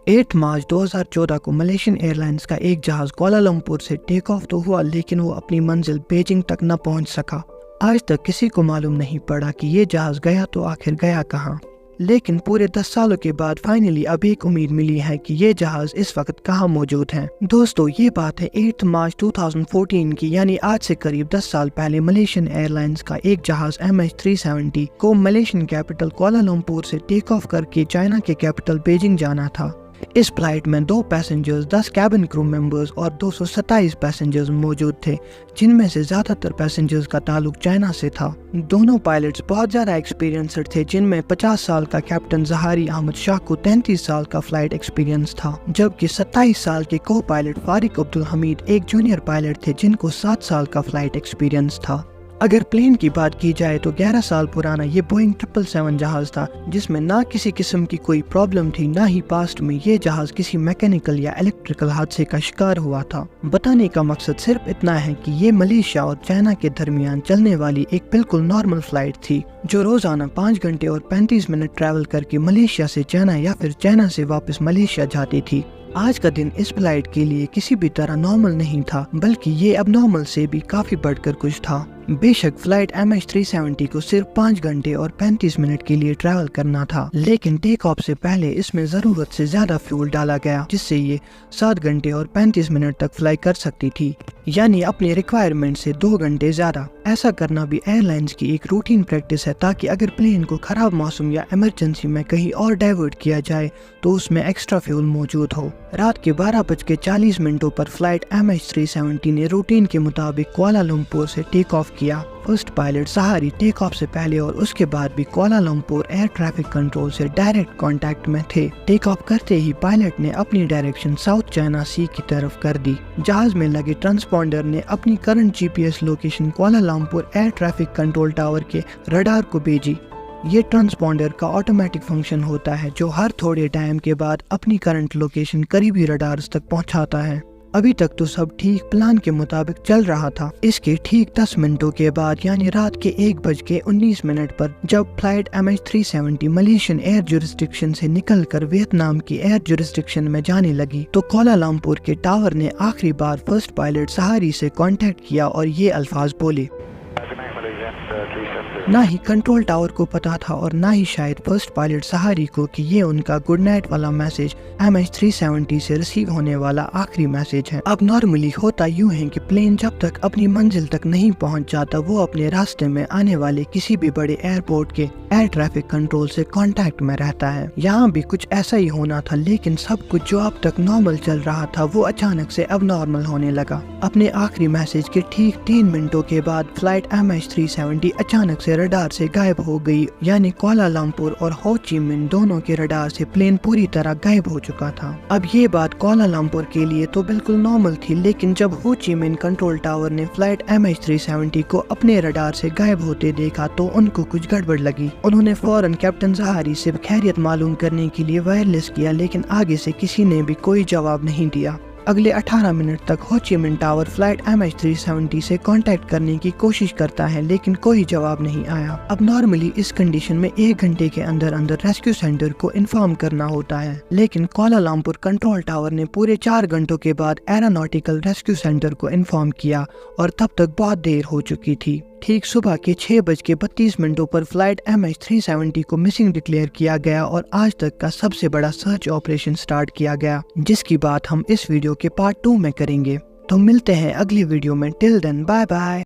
8 मार्च 2014 को Malaysian airlines का एक जहाज कोलालमपुर से टेक ऑफ तो हुआ, लेकिन वो अपनी मंजिल बीजिंग तक न पहुंच सका। आज तक किसी को मालूम नहीं पड़ा कि ये जहाज गया तो आखिर गया कहाँ। लेकिन पूरे 10 सालों के बाद फाइनली अब एक उम्मीद मिली है कि ये जहाज इस वक्त कहाँ मौजूद है। दोस्तों, ये बात है 8 मार्च 2014 की, यानी आज से करीब 10 साल पहले मलेशियन एयरलाइंस का एक जहाज MH370 को मलेशियन कैपिटल कोलालमपुर से टेक ऑफ करके चाइना के कैपिटल बीजिंग जाना था। इस फ्लाइट में 2 पैसेंजर्स, 10 कैबिन क्रू मेंबर्स और 227 पैसेंजर्स मौजूद थे, जिनमें से ज्यादातर पैसेंजर्स का ताल्लुक चाइना से था। दोनों पायलट्स बहुत ज्यादा एक्सपीरियंस्ड थे, जिनमें 50 साल का कैप्टन जहारी अहमद शाह को 33 साल का फ्लाइट एक्सपीरियंस था, जबकि 27 साल के को पायलट फारिक अब्दुल हमीद एक जूनियर पायलट थे जिनको 7 साल का फ्लाइट एक्सपीरियंस था। अगर प्लेन की बात की जाए तो 11 साल पुराना ये बोइंग 777 जहाज था, जिसमें ना किसी किस्म की कोई प्रॉब्लम थी, ना ही पास्ट में ये जहाज किसी मैकेनिकल या इलेक्ट्रिकल हादसे का शिकार हुआ था। बताने का मकसद सिर्फ इतना है कि ये मलेशिया और चाइना के दरमियान चलने वाली एक बिल्कुल नॉर्मल फ्लाइट थी, जो रोजाना 5 घंटे और 35 मिनट ट्रैवल करके मलेशिया से चाइना या फिर चाइना से वापस मलेशिया जाती थी। आज का दिन इस फ्लाइट के लिए किसी भी तरह नॉर्मल नहीं था, बल्कि ये अब नॉर्मल से भी काफी बढ़कर कुछ था। बेशक फ्लाइट MH370 को सिर्फ 5 घंटे और 35 मिनट के लिए ट्रैवल करना था, लेकिन टेक ऑफ से पहले इसमें जरूरत से ज्यादा फ्यूल डाला गया, जिससे ये 7 घंटे और 35 मिनट तक फ्लाई कर सकती थी, यानी अपनी रिक्वायरमेंट से 2 घंटे ज्यादा। ऐसा करना भी एयरलाइंस की एक रूटीन प्रैक्टिस है, ताकि अगर प्लेन को खराब मौसम या इमरजेंसी में कहीं और डाइवर्ट किया जाए तो उसमें एक्स्ट्रा फ्यूल मौजूद हो। रात के 12:40 पर फ्लाइट MH370 ने रूटीन के मुताबिक कुआलालंपुर से टेक ऑफ किया। फर्स्ट पायलट सहारी टेक ऑफ से पहले और उसके बाद भी कुआलालंपुर एयर ट्रैफिक कंट्रोल से डायरेक्ट कांटेक्ट में थे। टेक ऑफ करते ही पायलट ने अपनी डायरेक्शन साउथ चाइना सी की तरफ कर दी। जहाज में लगे ट्रांसपॉन्डर ने अपनी current GPS location Kuala Lumpur air traffic control tower के रडार को भेजी। ये ट्रांसपॉन्डर का ऑटोमेटिक फंक्शन होता है, जो हर थोड़े टाइम के बाद अपनी करंट लोकेशन करीबी रडार्स तक पहुंचाता है। अभी तक तो सब ठीक प्लान के मुताबिक चल रहा था। इसके ठीक 10 मिनटों के बाद, यानी रात के 1:19 पर जब flight MH370 Malaysian air jurisdiction से निकलकर वियतनाम की एयर जुरिस्डिक्शन में जाने लगी, तो कुआलालंपुर के टावर ने आखिरी बार फर्स्ट पायलट सहारी से कांटेक्ट किया और ये अल्फाज बोले। ना ही कंट्रोल टावर को पता था और ना ही शायद फर्स्ट पायलट सहारी को कि ये उनका गुड नाइट वाला मैसेज MH370 से रिसीव होने वाला आखिरी मैसेज है। अब नॉर्मली होता यूं है कि प्लेन जब तक अपनी मंजिल तक नहीं पहुंच जाता, वो अपने रास्ते में आने वाले किसी भी बड़े एयरपोर्ट के एयर ट्रैफिक कंट्रोल से कांटेक्ट में रहता है। यहाँ भी कुछ ऐसा ही होना था, लेकिन सब कुछ जो अब तक नॉर्मल चल रहा था वो अचानक से अब नॉर्मल होने लगा। अपने आखिरी मैसेज के ठीक 3 मिनटों के बाद फ्लाइट MH370 अचानक से रडार से गायब हो गई, यानी कुआलालंपुर और हो ची मिन दोनों के रडार से प्लेन पूरी तरह गायब हो चुका था। अब ये बात कुआलालंपुर के लिए तो बिल्कुल नॉर्मल थी, लेकिन जब हो ची मिन कंट्रोल टावर ने फ्लाइट MH370 को अपने रडार से गायब होते देखा तो उनको कुछ गड़बड़ लगी। उन्होंने फौरन कैप्टन जहारी से खैरियत मालूम करने के लिए वायरलेस किया, लेकिन आगे से किसी ने भी कोई जवाब नहीं दिया। अगले 18 मिनट तक हो ची मिन टावर फ्लाइट MH370 से कांटेक्ट करने की कोशिश करता है, लेकिन कोई जवाब नहीं आया। अब नॉर्मली इस कंडीशन में 1 घंटे के अंदर अंदर रेस्क्यू सेंटर को इन्फॉर्म करना होता है, लेकिन कुआलालंपुर कंट्रोल टावर ने पूरे 4 घंटों के बाद एरोनॉटिकल रेस्क्यू सेंटर को इन्फॉर्म किया और तब तक बहुत देर हो चुकी थी। ठीक सुबह के 6:32 पर फ्लाइट MH370 को मिसिंग डिक्लेयर किया गया और आज तक का सबसे बड़ा सर्च ऑपरेशन स्टार्ट किया गया, जिसकी बात हम इस वीडियो के पार्ट 2 में करेंगे। तो मिलते हैं अगली वीडियो में। Till then bye bye.